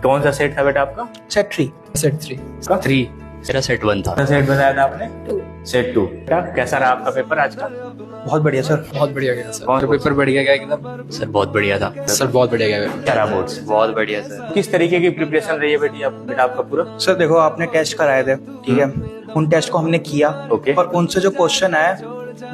कौन सा सेट था बेटा आपका? सेट 3। सेट 3। 3। मेरा सेट 1 था। सेट बताया था आपने? 2। सेट 2। बेटा कैसा रहा आपका पेपर आज का? बहुत बढ़िया सर। बहुत बढ़िया गया सर। कौन सा पेपर बढ़िया गया एकदम सर बहुत बढ़िया था। सर बहुत बढ़िया गया। क्या रहा बोर्ड्स? बहुत बढ़िया सर। किस तरीके की प्रिपरेशन रही है बेटा आपका पूरा? सर देखो, आपने टेस्ट कराए थे, ठीक है, उन टेस्ट को हमने किया। ओके। और उनसे जो क्वेश्चन आए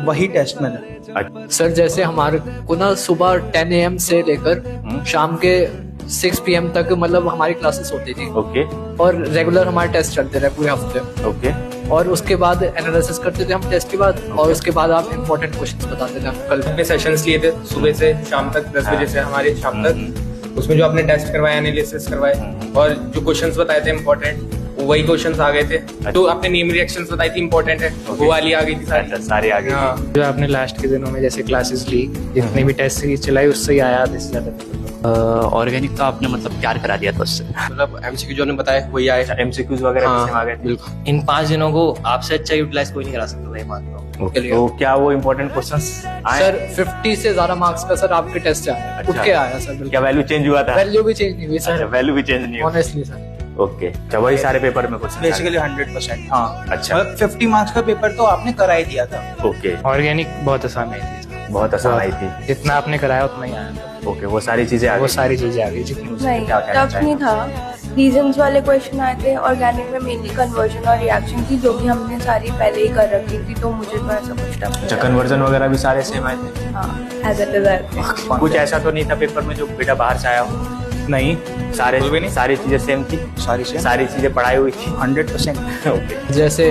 वही टेस्ट में था। सर जैसे हमारे को ना सुबह 10 AM से लेकर शाम के 6 PM तक मतलब हमारी क्लासेस होती थी। ओके। और रेगुलर हमारे टेस्ट चलते रहे पूरे हफ्ते। ओके। और उसके बाद एनालिसिस करते थे हम टेस्ट के बाद, और उसके बाद आप इम्पोर्टेंट क्वेश्चंस बताते थे हम। कल हमने सेशंस लिए थे सुबह से शाम तक 10 बजे से हमारे शाम तक, उसमें जो आपने टेस्ट करवाया, एनालिसिस करवाए और जो क्वेश्चंस बताए थे इम्पोर्टेंट, वही क्वेश्चंस आ गए थे। तो आपने नेम रिएक्शंस बताई थी इम्पोर्टेंट है, वो वाली आ गई थी सारी। सारे आगे। हाँ। जो आपने लास्ट के दिनों में जैसे क्लासेस ली, जितनी भी टेस्ट सीरीज चलाई, उससे ही आया आधे से ज्यादा। ऑर्गेनिक का आपने मतलब प्यार करा दिया था उससे। मतलब एमसीक्यू जो ने बताया वही आए। एमसीक्यूज वगैरह हाँ, किसमें आ गए थे? बिल्कुल। इन 5 दिनों को आपसे अच्छा यूटिलाइज कोई नहीं करा सकता, मैं मानता हूँ। तो क्या वो इम्पोर्टेंट क्वेश्चंस आए? सर 50 से ज्यादा मार्क्स का सर आपके टेस्ट आया। अच्छा। उठ के आया सर। क्या वैल्यू चेंज हुआ था? वैल्यू भी चेंज नहीं हुई सर। वैल्यू भी चेंज नहीं हुआ। Honestly sir. ओके। अच्छा, वही सारे पेपर में क्वेश्चन बेसिकली 100%। हाँ। अच्छा। मतलब 50 मार्क्स का पेपर तो आपने करा ही दिया था। ओके। ऑर्गेनिक बहुत आसान आई थी, बहुत आसान आई थी। जितना आपने कराया उतना ही आया था। ओके, वो सारी चीजें आ वो गई। सारी चीजें आ गई जितनी नहीं, क्या कहना टफ नहीं था। रीजंस वाले क्वेश्चन आए थे। ऑर्गेनिक में मेनली कन्वर्जन और रिएक्शन थी, जो कि हमने सारी पहले ही कर रखी थी, तो मुझे थोड़ा सा कुछ टफ अच्छा, कन्वर्जन वगैरह भी सारे सेम आए थे? हाँ, एज इट इज। कुछ ऐसा तो नहीं था पेपर में जो बेटा बाहर से आया हो? नहीं, सारी चीजें सेम थी? सारी चीजें पढ़ाई हुई थी? 100%। ओके। जैसे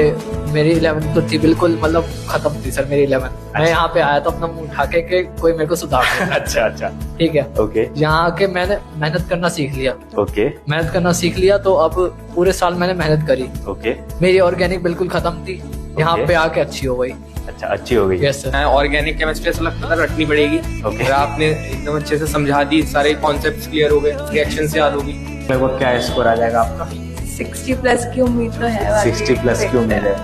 मेरी 11th तो थी बिल्कुल मतलब खत्म थी सर मेरी 11th। मैं यहाँ पे आया था अपना मुंह उठा के कोई मेरे को सुधार दे। अच्छा अच्छा। ठीक है। ओके। यहाँ आके मैंने मेहनत करना सीख लिया। ओके। मेहनत करना सीख लिया तो अब पूरे साल मैंने मेहनत करी। ओके। मेरी ऑर्गेनिक बिल्कुल खत्म थी, यहाँ पे आके अच्छी हो गई। अच्छा, अच्छी हो गई। Yes sir. ऑर्गेनिक केमिस्ट्री ऐसा लगता था रटनी पड़ेगी। ओके। और आपने एकदम अच्छे से समझा दी, सारे कॉन्सेप्ट्स क्लियर हो गए, रिएक्शंस याद होगी। मेरे को क्या स्कोर आ जाएगा आपका? 60 प्लस की उम्मीद तो है। 60 प्लस की उम्मीद है।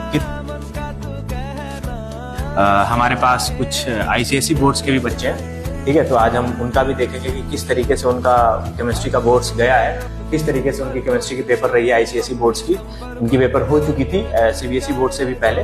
हमारे पास कुछ आईसीएसई बोर्ड्स के भी बच्चे हैं, ठीक है, तो आज हम उनका भी देखेंगे कि किस तरीके से उनका केमिस्ट्री का बोर्ड्स गया है, किस तरीके से उनकी केमिस्ट्री की पेपर रही है आईसीएसई बोर्ड्स की। उनकी पेपर हो चुकी थी सीबीएसई बोर्ड से भी पहले,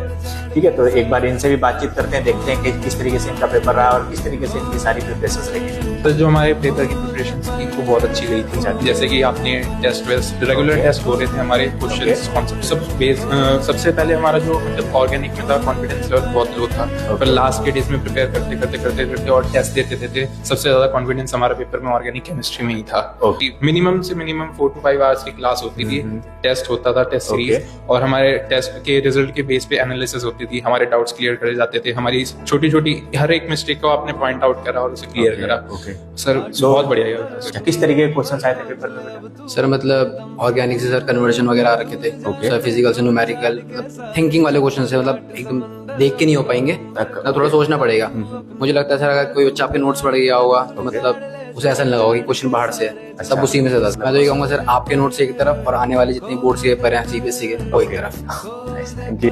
ठीक है, तो एक बार इनसे भी बातचीत करते हैं, देखते हैं कि किस तरीके से इनका पेपर रहा और किस तरीके से इनकी सारी प्रिपरेशन रही। तो जो हमारे पेपर की प्रिपरेशन थी वो बहुत अच्छी गई थी। जैसे कि आपने टेस्ट वेस्ट रेगुलर टेस्ट हो रहे थे हमारे, क्वेश्चंस कॉन्सेप्ट सब बेस। सबसे पहले हमारा जो मतलब ऑर्गेनिक में था, कॉन्फिडेंस लेवल बहुत लो था, पर लास्ट के डेज में प्रिपेयर करते और टेस्ट देते थे, सबसे ज्यादा कॉन्फिडेंस हमारा पेपर में ऑर्गेनिक केमिस्ट्री में ही था। मिनिमम से मिनिमम 4 to 5 आवर्स की क्लास होती थी, टेस्ट होता था, टेस्ट सीरीज, और हमारे टेस्ट के रिजल्ट के बेस पे एनालिसिस होती थी, हमारे डाउट्स क्लियर करे जाते थे, हमारी छोटी छोटी हर एक मिस्टेक को आपने पॉइंट आउट करा और उसे क्लियर करा। सर बहुत बढ़िया गया। किस तरीके के क्वेश्चंस आए थे पेपर में? सर मतलब ऑर्गेनिक से सर कन्वर्जन वगैरह आ रखे थे। सर फिजिकल से न्यूमेरिकल, थिंकिंग वाले क्वेश्चन से, मतलब एकदम देख के नहीं हो पाएंगे, थोड़ा सोचना पड़ेगा। मुझे लगता है सर अगर कोई बच्चा आपके नोट्स पढ़ गया होगा तो मतलब उसे ऐसा नहीं लगा होगा कि क्वेश्चन बाहर से है, सब उसी में से था। मैं तो ये कहूँगा सर आपके नोट्स एक तरफ और आने वाले जितनी बोर्ड्स के पेपर हैं सीबीएसई के वो एक तरफ। Thank you.